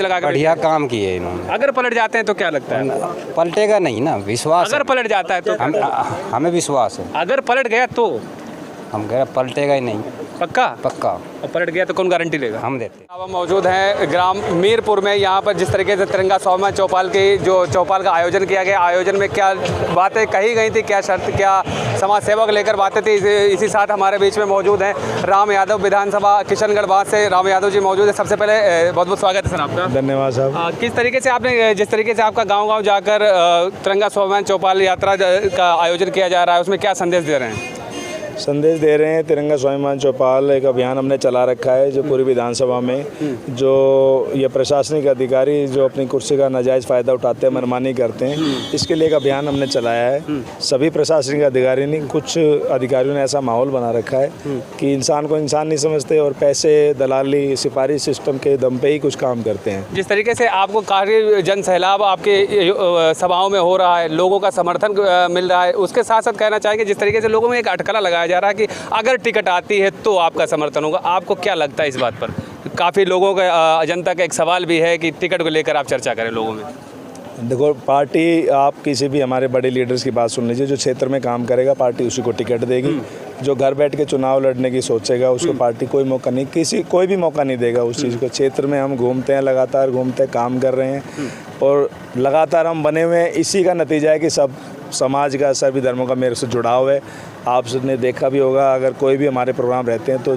लगा के बढ़िया काम किए इन्होंने। अगर पलट जाते हैं तो क्या लगता है? पलटेगा नहीं ना, विश्वास अगर पलट जाता है तो हमें विश्वास है। अगर पलट गया तो हम कह रहे पलटेगा ही नहीं, पक्का पक्का। और पलट गया तो कौन गारंटी लेगा? हम देते। अब हम मौजूद हैं ग्राम मीरपुर में। यहाँ पर जिस तरीके से तिरंगा स्वाभिमान चौपाल की जो चौपाल का आयोजन किया गया, आयोजन में क्या बातें कही गई थी, क्या शर्त, क्या समाज सेवा को लेकर बातें थी, इसी साथ हमारे बीच में मौजूद हैं राम यादव, विधानसभा किशनगढ़ बाँध से राम यादव जी मौजूद है। सबसे पहले बहुत बहुत स्वागत है सर आपका। धन्यवाद साहब। किस तरीके से आपने, जिस तरीके से आपका गाँव जाकर तिरंगा स्वाभिमान चौपाल यात्रा का आयोजन किया जा रहा है, उसमें क्या संदेश दे रहे हैं? संदेश दे रहे हैं, तिरंगा स्वाभिमान चौपाल एक अभियान हमने चला रखा है जो पूरी विधानसभा में जो ये प्रशासनिक अधिकारी जो अपनी कुर्सी का नाजायज़ फ़ायदा उठाते हैं, मनमानी करते हैं, इसके लिए एक अभियान हमने चलाया है। सभी प्रशासनिक अधिकारी नहीं, कुछ अधिकारियों ने ऐसा माहौल बना रखा है कि इंसान को इंसान नहीं समझते और पैसे, दलाली, सिफारिश सिस्टम के दम पे ही कुछ काम करते हैं। जिस तरीके से आपको काफ़ी जन सैलाब आपके सभाओं में हो रहा है, लोगों का समर्थन मिल रहा है, उसके साथ साथ कहना चाहेंगे जिस तरीके से लोगों में एक अटकला लगाया जा रहा है कि अगर टिकट आती है तो आपका समर्थन होगा, आपको क्या लगता है इस बात पर? काफ़ी लोगों का, जनता का एक सवाल भी है कि टिकट को लेकर आप चर्चा करें लोगों में। देखो, पार्टी, आप किसी भी हमारे बड़े लीडर्स की बात सुन लीजिए, जो क्षेत्र में काम करेगा पार्टी उसी को टिकट देगी। जो घर बैठ के चुनाव लड़ने की सोचेगा उसको पार्टी कोई मौका नहीं, कोई भी मौका नहीं देगा उस चीज़ को। क्षेत्र में हम घूमते हैं, लगातार घूमते हैं, काम कर रहे हैं और लगातार हम बने हुए हैं। इसी का नतीजा है कि सब समाज का, सभी धर्मों का मेरे से जुड़ाव है। आपने देखा भी होगा, अगर कोई भी हमारे प्रोग्राम रहते हैं तो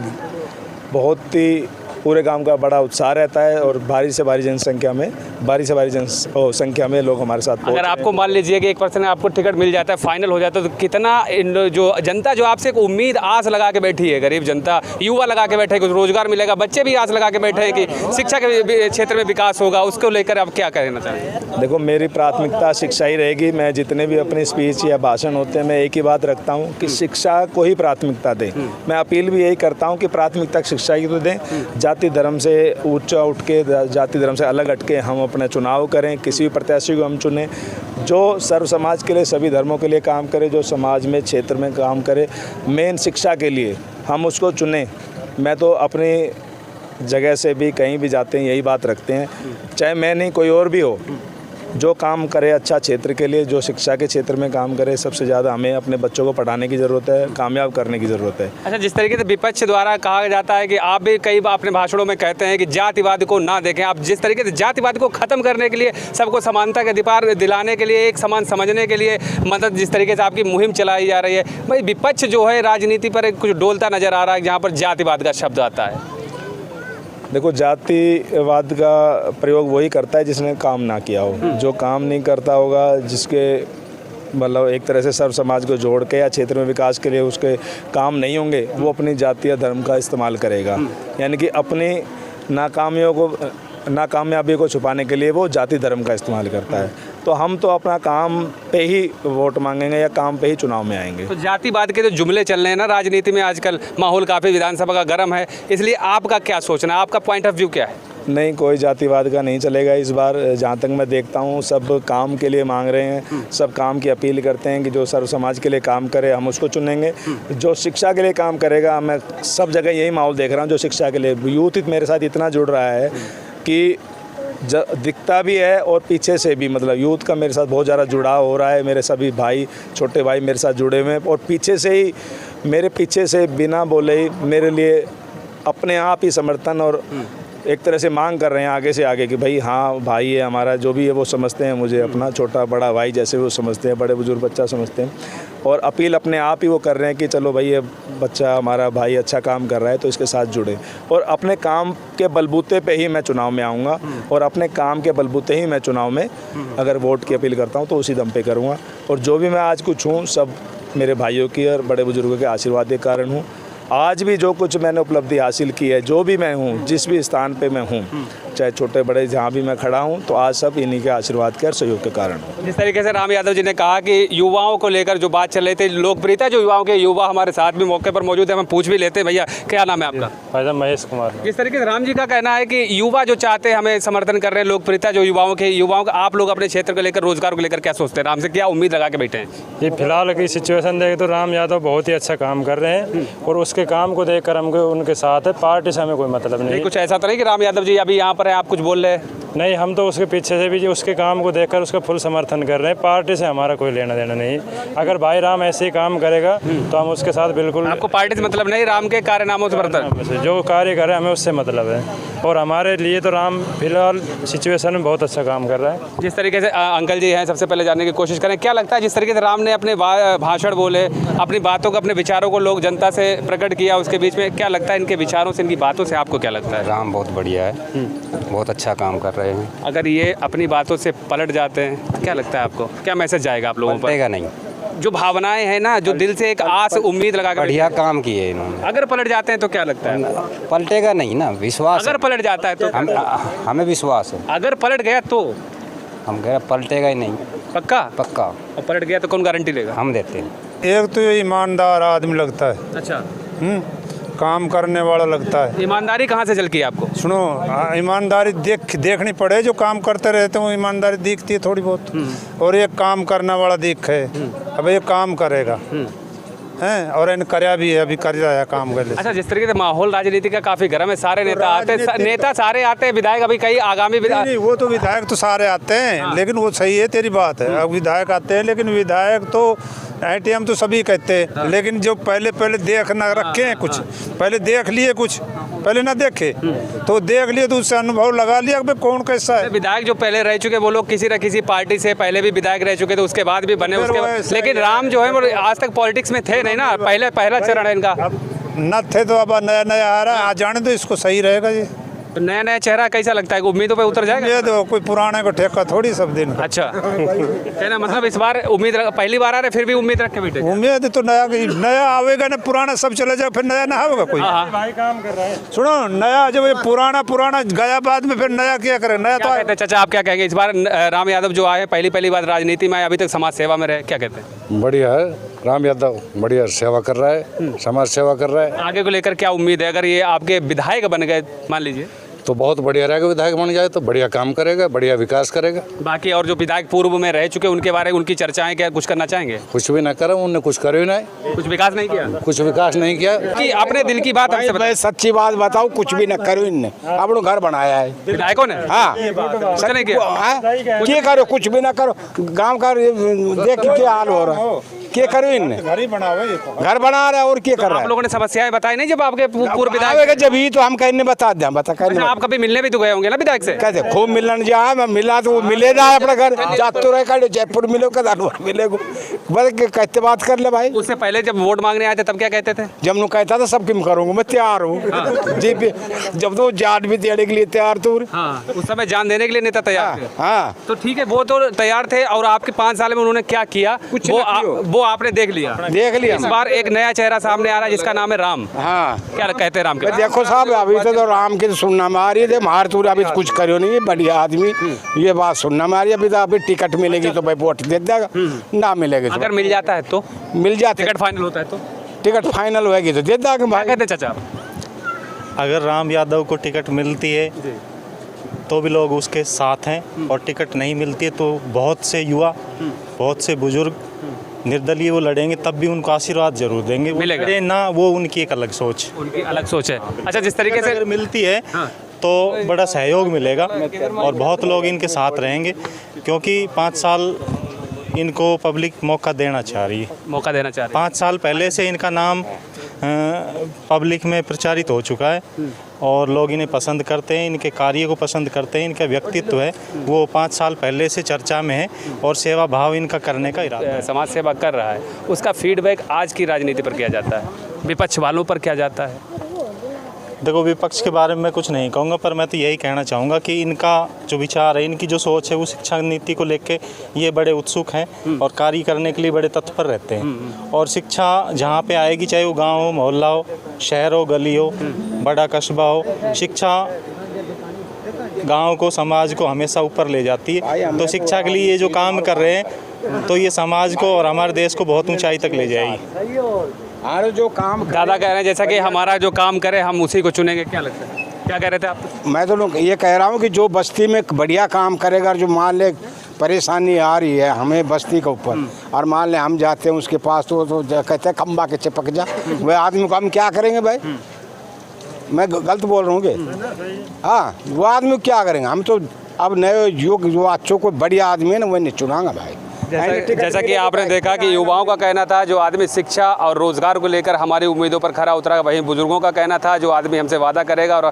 बहुत ही पूरे गांव का बड़ा उत्साह रहता है और भारी से भारी जनसंख्या में लोग हमारे साथ। अगर आपको मान लीजिए कि 1% आपको टिकट मिल जाता है, फाइनल हो जाता है, तो कितना जो जनता जो आपसे एक उम्मीद, आस लगा के बैठी है, गरीब जनता, युवा लगा के बैठे, कुछ रोजगार मिलेगा, बच्चे भी आस लगा के बैठे हैं कि शिक्षा के क्षेत्र में विकास होगा, उसको लेकर आप क्या कहना चाहेंगे? देखो, मेरी प्राथमिकता शिक्षा ही रहेगी। मैं जितने भी अपने स्पीच या भाषण होते हैं, मैं एक ही बात रखता हूँ कि शिक्षा को ही प्राथमिकता दें। मैं अपील भी यही करता हूँ कि प्राथमिकता शिक्षा की तो दें। जाति धर्म से ऊंचा उठ के, जाति धर्म से अलग हट के हम अपना चुनाव करें, किसी भी प्रत्याशी को हम चुनें जो सर्व समाज के लिए, सभी धर्मों के लिए काम करे, जो समाज में, क्षेत्र में काम करे, मेन शिक्षा के लिए हम उसको चुनें। मैं तो अपनी जगह से भी कहीं भी जाते हैं यही बात रखते हैं, चाहे मैं नहीं कोई और भी हो, जो काम करे अच्छा क्षेत्र के लिए, जो शिक्षा के क्षेत्र में काम करे। सबसे ज़्यादा हमें अपने बच्चों को पढ़ाने की ज़रूरत है, कामयाब करने की ज़रूरत है। अच्छा, जिस तरीके से विपक्ष द्वारा कहा जाता है कि आप भी कई बार अपने भाषणों में कहते हैं कि जातिवाद को ना देखें, आप जिस तरीके से जातिवाद को ख़त्म करने के लिए, सबको समानता के अधिकार दिलाने के लिए, एक समान समझने के लिए मतलब जिस तरीके से आपकी मुहिम चलाई जा रही है, भाई विपक्ष जो है राजनीति पर कुछ डोलता नज़र आ रहा है जहाँ पर जातिवाद का शब्द आता है। देखो, जातिवाद का प्रयोग वही करता है जिसने काम ना किया हो। जो काम नहीं करता होगा, जिसके मतलब एक तरह से सर्व समाज को जोड़ के या क्षेत्र में विकास के लिए उसके काम नहीं होंगे, वो अपनी जाति या धर्म का इस्तेमाल करेगा। यानी कि अपनी नाकामयाबी को छुपाने के लिए वो जाति धर्म का इस्तेमाल करता है। तो हम तो अपना काम पे ही वोट मांगेंगे या काम पे ही चुनाव में आएंगे। तो जातिवाद के जो जुमले चल रहे हैं ना राजनीति में आजकल, माहौल काफ़ी विधानसभा का गर्म है, इसलिए आपका क्या सोचना है, आपका पॉइंट ऑफ व्यू क्या है? नहीं, कोई जातिवाद का नहीं चलेगा इस बार। जहाँ तक मैं देखता हूँ सब काम के लिए मांग रहे हैं, सब काम की अपील करते हैं कि जो सर्व समाज के लिए काम करे हम उसको चुनेंगे। जो शिक्षा के लिए काम करेगा, मैं सब जगह यही माहौल देख रहा हूँ, जो शिक्षा के लिए यूथ मेरे साथ इतना जुड़ रहा है कि दिखता भी है और पीछे से भी, मतलब यूथ का मेरे साथ बहुत ज़्यादा जुड़ाव हो रहा है। मेरे सभी भाई, छोटे भाई मेरे साथ जुड़े हुए हैं और पीछे से ही, मेरे पीछे से बिना बोले ही मेरे लिए अपने आप ही समर्थन और एक तरह से मांग कर रहे हैं आगे से आगे कि भाई हाँ, भाई है हमारा, जो भी है वो समझते हैं मुझे अपना छोटा बड़ा भाई जैसे वो समझते हैं, बड़े बुजुर्ग बच्चा समझते हैं। और अपील अपने आप ही वो कर रहे हैं कि चलो भाई, ये बच्चा हमारा भाई अच्छा काम कर रहा है तो इसके साथ जुड़े। और अपने काम के बलबूते पे ही मैं चुनाव में आऊँगा और अपने काम के बलबूते ही मैं चुनाव में अगर वोट की अपील करता हूँ तो उसी दम पे करूँगा। और जो भी मैं आज कुछ हूँ, सब मेरे भाइयों की और बड़े बुजुर्गों के आशीर्वाद के कारण हूँ। आज भी जो कुछ मैंने उपलब्धि हासिल की है, जो भी मैं हूँ, जिस भी स्थान पे मैं हूँ, चाहे छोटे बड़े जहाँ भी मैं खड़ा हूँ, तो आज सब इन्हीं के आशीर्वाद के और सहयोग के कारण हूँ। जिस तरीके से राम यादव जी ने कहा कि युवाओं को लेकर जो बात चल रही थी, लोकप्रियता जो युवाओं के, युवा हमारे साथ भी मौके पर मौजूद है, हम पूछ भी लेते हैं। भैया क्या नाम है आपका? भाई महेश कुमार। जिस तरीके से राम जी का कहना है कि युवा जो चाहते हैं हमें समर्थन कर रहे हैं, लोकप्रियता जो युवाओं का, आप लोग अपने क्षेत्र को लेकर, रोजगार को लेकर क्या सोचते हैं? राम से क्या उम्मीद लगा के बैठे हैं? ये फिलहाल की सिचुएशन देखे तो राम यादव बहुत ही अच्छा काम कर रहे हैं और उसके काम को देखकर हम उनके साथ है। पार्टी से हमें कोई मतलब नहीं। कुछ ऐसा तो नहीं कि राम यादव जी अभी यहाँ पर है, आप कुछ बोल रहे हैं? नहीं, हम तो उसके पीछे से भी उसके काम को देखकर उसका फुल समर्थन कर रहे हैं। पार्टी से हमारा कोई लेना देना नहीं। अगर भाई राम ऐसे ही काम करेगा तो हम उसके साथ बिल्कुल। आपको पार्टी से मतलब नहीं, राम के कार्यनामों से मतलब? जो कार्य करे हमें उससे मतलब है, और हमारे लिए तो राम फिलहाल सिचुएशन में बहुत अच्छा काम कर रहा है। जिस तरीके से अंकल जी हैं, सबसे पहले जानने की कोशिश करें, क्या लगता है जिस तरीके से राम ने अपने भाषण बोले, अपनी बातों को, अपने विचारों को लोग जनता से प्रकट किया, उसके बीच में क्या लगता है इनके विचारों से, इनकी बातों से आपको क्या लगता है? राम बहुत बढ़िया है, बहुत अच्छा काम कर रहे हैं। अगर ये अपनी बातों से पलट जाते हैं तो क्या लगता है आपको, क्या मैसेज जाएगा आप लोगों पर? पलटेगा नहीं, जो भावनाएं हैं ना, जो दिल से एक आस उम्मीद लगा कर, बढ़िया काम किए इन्होंने। अगर पलट जाते हैं तो क्या लगता है? पलटेगा नहीं ना, विश्वास अगर पलट जाता है तो? हमें विश्वास है। अगर पलट गया तो? हम कह रहे पलटेगा ही नहीं, पक्का? पक्का और पलट गया तो कौन गारंटी लेगा? हम देते हैं। एक तो ये ईमानदार आदमी लगता है, अच्छा, काम करने वाला लगता है। ईमानदारी कहाँ से झलकी आपको? सुनो, ईमानदारी देखनी पड़े, जो काम करते रहते हैं ईमानदारी दिखती है थोड़ी बहुत, और एक काम करने वाला दिखे, अब ये काम करेगा हैं, और इन कर्या भी है, अभी कर जाया काम कर ले। अच्छा, जिस तरीके से माहौल राजनीति का काफी गर्म है, सारे नेता आते हैं, नेता सारे आते हैं, विधायक अभी कई आगामी नहीं, वो तो विधायक तो सारे आते हैं, लेकिन वो सही है, तेरी बात है, अब विधायक आते हैं, लेकिन विधायक तो एटीएम तो सभी कहते हैं, लेकिन जो पहले देख ना रखे हैं कुछ, पहले देख लिए कुछ, पहले ना देखे तो देख लिए, तो उससे अनुभव लगा लिया कि कौन कैसा है। विधायक जो पहले रह चुके वो लोग किसी न किसी पार्टी से पहले भी विधायक रह चुके थे, उसके बाद भी बने, उसके बाद, लेकिन राम जो है वो आज तक पॉलिटिक्स में थे नहीं ना, पहला चरण है इनका। न थे तो अब नया आ रहा है, आ जाने तो इसको सही रहेगा जी। तो नया चेहरा कैसा लगता है, उम्मीदों पे उतर जाएगा? ये तो कोई पुराने को ठेका थोड़ी सब दिन। अच्छा, कहना मतलब इस बार उम्मीद पहली बार आ रहे, फिर भी उम्मीद रख के बैठे? उम्मीद तो नया आवेगा ना, पुराना सब चला जाए, फिर नया ना आवेगा कोई। भाई काम कर रहा है। सुनो, नया जब ये पुराना गया बाद में, फिर नया क्या करे? नया तो कहते हैं चाचा, आप क्या कहेंगे इस बार राम यादव जो आए, पहली बार राजनीति में, अभी तक समाज सेवा में रहे, क्या कहते हैं? बढ़िया है, राम यादव बढ़िया सेवा कर रहा है, समाज सेवा कर रहा है। आगे को लेकर क्या उम्मीद है, अगर ये आपके विधायक बन गए मान लीजिए तो बहुत बढ़िया रहेगा, विधायक बन जाए तो बढ़िया काम करेगा, बढ़िया विकास करेगा। बाकी और जो विधायक पूर्व में रह चुके उनके बारे में उनकी चर्चाएं, क्या कुछ करना चाहेंगे? कुछ भी ना करे, उन्होंने कुछ करे ही नहीं, कुछ विकास नहीं किया, कुछ विकास नहीं किया। कि अपने दिल की बात हमसे मैं सच्ची बात बताऊं, कुछ भी न करो इनने, अपना घर बनाया है विधायकों ने। हाँ, कुछ नहीं किया, क्या करो, कुछ भी ना करो, गांव का देख के क्या हाल हो रहा है, क्या करो इनने, घर ही बनावे, घर बना रहा है और क्या कर रहा आप है? लोगों ने समस्याएं बताई नहीं जब आपके पूर्व विधायक? आवेगा जब ही तो हम कहने बता दें, बता कहने अच्छा, आप कभी मिलने भी तो गए होंगे ना विधायक से? कहते खूब मिलन जा, मैं मिला तो वो मिले ना अपना घर जाते तो रहे, जयपुर मिलो का मिलेगो, बस कहते बात कर ले भाई। उससे पहले जब वोट मांगने आए थे तब क्या कहते थे? जब नु कहता था सब किम करूंगा, मैं तैयार हूँ जी, जब तो जान भी देने के लिए तैयार तो। हाँ, उस समय जान देने के लिए नेता तैयार थे। हाँ, तो ठीक है, वो तो तैयार थे, और आपके 5 साल में उन्होंने क्या किया वो आपने देख लिया। देख लिया। इस बार एक नया चेहरा सामने आ रहा है जिसका नाम है राम। हाँ, क्या कहते हैं राम के? देखो साहब, अभी तो राम के सुनना में आ रही है, मार तूर अभी कुछ करो नहीं, बढ़िया आदमी, ये बात सुनना में आ रही है। अभी तो अभी टिकट मिलेगी तो भाई वोट दे देगा, ना मिलेगी अगर मिल जाता है तो? मिल जाता, टिकट फाइनल होता है तो? टिकट फाइनल होगी तो दे देगा भाई। कहते चाचा, अगर राम यादव को टिकट मिलती है तो भी लोग उसके साथ हैं, और टिकट नहीं मिलती है तो बहुत से युवा, बहुत से बुजुर्ग निर्दलीय वो लड़ेंगे, तब भी उनको आशीर्वाद जरूर देंगे। वो मिलेगा लड़े ना, वो उनकी एक अलग सोच, उनकी अलग सोच है। अच्छा, जिस तरीके से अगर मिलती है तो बड़ा सहयोग मिलेगा, और बहुत लोग इनके साथ रहेंगे, क्योंकि 5 साल इनको पब्लिक मौका देना चाह रही है। मौका देना चाह रहे 5 साल पहले से इनका नाम पब्लिक में प्रचारित हो चुका है, और लोग इन्हें पसंद करते हैं, इनके कार्य को पसंद करते हैं, इनका व्यक्तित्व है वो 5 साल पहले से चर्चा में है, और सेवा भाव इनका करने का इरादा है। समाज सेवा कर रहा है, उसका फीडबैक आज की राजनीति पर किया जाता है, विपक्ष वालों पर क्या जाता है? देखो, विपक्ष के बारे में मैं कुछ नहीं कहूँगा, पर मैं तो यही कहना चाहूँगा कि इनका जो विचार है, इनकी जो सोच है, वो शिक्षा नीति को लेके ये बड़े उत्सुक हैं और कार्य करने के लिए बड़े तत्पर रहते हैं। और शिक्षा जहाँ पे आएगी, चाहे वो गांव हो, मोहल्ला हो, शहर हो, गली हो, बड़ा कस्बा हो, शिक्षा गांव को, समाज को हमेशा ऊपर ले जाती है। तो शिक्षा के लिए ये जो काम कर रहे हैं, तो ये समाज को और हमारे देश को बहुत ऊंचाई तक ले जाएगी। अरे जो काम दादा कह रहे हैं जैसा कि हमारा जो काम करे हम उसी को चुनेंगे, क्या लगता है? क्या कह रहे थे आप? मैं तो ये कह रहा हूँ कि जो बस्ती में बढ़िया काम करेगा, जो मान ले परेशानी आ रही है हमें बस्ती के ऊपर, और मान ले हम जाते हैं उसके पास तो कहते हैं खंबा के चिपक जा, वह आदमी को हम क्या करेंगे भाई? मैं गलत बोल रहा हूँ कि हाँ, वो आदमी क्या करेंगे? हम तो अब नए युग जो अच्छों को बढ़िया आदमी है ना वही चुनागा भाई। जैसा कि आपने देखा कि युवाओं का कहना था जो आदमी शिक्षा और रोज़गार को लेकर हमारी उम्मीदों पर खरा उतरा, वहीं बुजुर्गों का कहना था जो आदमी हमसे वादा करेगा और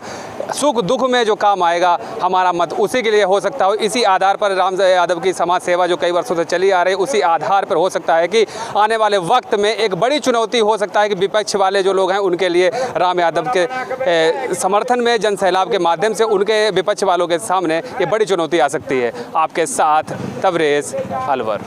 सुख दुख में जो काम आएगा हमारा मत उसी के लिए हो सकता हो। इसी आधार पर राम यादव की समाज सेवा जो कई वर्षों से चली आ रही है उसी आधार पर हो सकता है कि आने वाले वक्त में एक बड़ी चुनौती हो सकता है कि विपक्ष वाले जो लोग हैं उनके लिए राम यादव के समर्थन में जन सैलाब के माध्यम से उनके विपक्ष वालों के सामने ये बड़ी चुनौती आ सकती है। आपके साथ तबरेज़ अलवर।